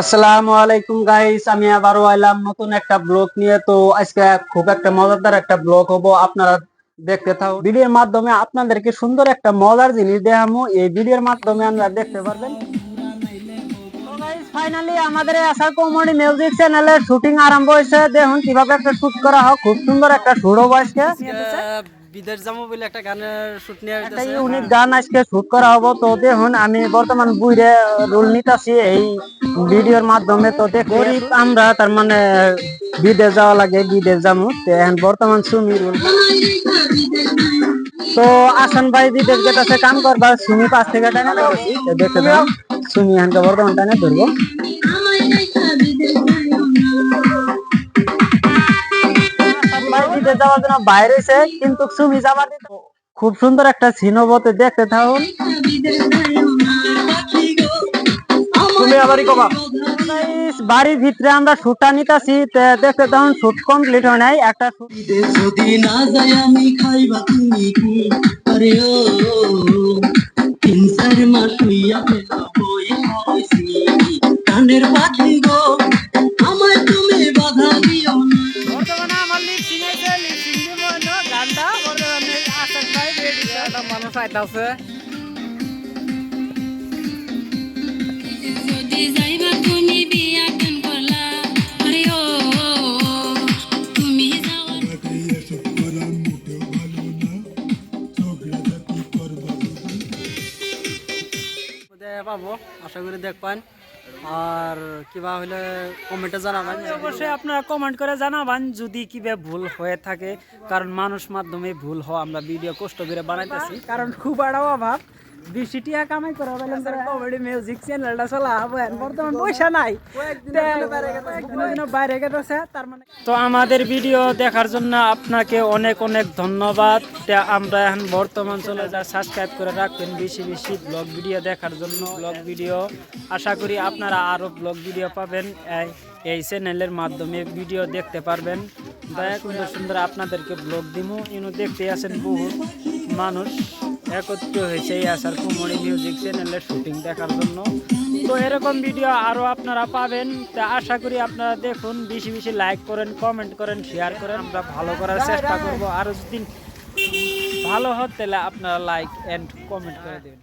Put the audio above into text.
আসসালামু আলাইকুম গাইস, আমি আবারও আইলাম নতুন একটা ব্লগ নিয়ে। তো আজকে খুব একটা মজাদার একটা ব্লগ হবো, আপনারা দেখতে থাকুন। ভিডিওর মাধ্যমে আপনাদেরকে সুন্দর একটা মজার জিনিস দেখাবো, এই ভিডিওর মাধ্যমে আপনারা দেখতে পারবেন। তো গাইস, ফাইনালি আমাদের আসার কমেডি মিউজিক চ্যানেলের শুটিং আরম্ভ হয়েছে। দেখুন কিভাবে একটা শুট করা হয়, খুব সুন্দর একটা শুট হবে আজকে। বিদেশ যাবো বলে একটা গানের শুট নিয়ে একটা ইউনিক গান আজকে শুট করা হবো। তো দেখুন আমি বর্তমান বুইরে রোল নিতেছি এই ভিডিওর মাধ্যমে। তো গরিব আমরা, তার মানে বিদেশ যাওয়া লাগে, বিদেশ যাবো। এখন বর্তমান সুমি রোল। তো আসান ভাই বিদেশ গেটাছে কাম করবার, সুমি পাশ থেকে টানে ধরছি। দেখতে দাও সুমি এখানকে বর্তমান টানে ধরবো। বিদেশ যাওয়ার জন্য বাইরে কিন্তু সুমি যাবার দিতে খুব সুন্দর একটা সিন হবতে, দেখতে থাকুন। বাড়ির ভিতরে আমরা শুটটা নিতেছি, দেখতে তখন শুট কমপ্লিট হয় নাই। একটা যদি না যাই আমি খাইবা তুমি কি আরে ও 3-4 মাস হইয়া গেল বই হইছি কানের পাখি গো আমায় তুমি বাধা দিও না। বর্তমানে আমার লিপসিং আছে, লিপসিং দিব না গানটা বর্তমানে আসার ভাই রেডি একটা মানুষ আইতাছে। যদি যাইবা তুমি বিয়া কেন করলা আরে ও তুমি যাওয়া পাবো, আশা করি দেখবেন। আর কিবা হলে কমেন্টে জানাবেন, অবশ্যই আপনারা কমেন্ট করে জানাবেন যদি কিভাবে ভুল হয়ে থাকে, কারণ মানুষ মাধ্যমে ভুল হয়। আমরা ভিডিও কষ্ট করে বানাইতেছি, কারণ খুব আড়াও অভাব, 20 টাকা কামাই করা বলেন কমেডি মিউজিক চ্যানেলটা চলা হবে। বর্তমান পয়সা নাই, বাইরে গেছে তার মানে। তো আমাদের ভিডিও দেখার জন্য আপনাকে অনেক অনেক ধন্যবাদ। আমরা এখন বর্তমান চলে যা সাবস্ক্রাইব করে রাখবেন বেশি বেশি ব্লগ ভিডিও দেখার জন্য। ব্লগ ভিডিও আশা করি আপনারা আরো ব্লগ ভিডিও পাবেন এই চ্যানেলের মাধ্যমে, ভিডিও দেখতে পারবেন। দয়া সুন্দর সুন্দর আপনাদেরকে ব্লগ দিমু। ইনু দেখতে আছেন বহুত মানুষ একত্রিত হয়েছে এই আসার কমেডি মিউজিক চ্যানেলের শুটিং দেখার জন্য। তো এরকম ভিডিও আরও আপনারা পাবেন। তা আশা করি আপনারা দেখুন, বেশি বেশি লাইক করেন, কমেন্ট করেন, শেয়ার করেন। আমরা ভালো করার চেষ্টা করব। আরও যদি ভালো হয় তাহলে আপনারা লাইক অ্যান্ড কমেন্ট করে দেবেন।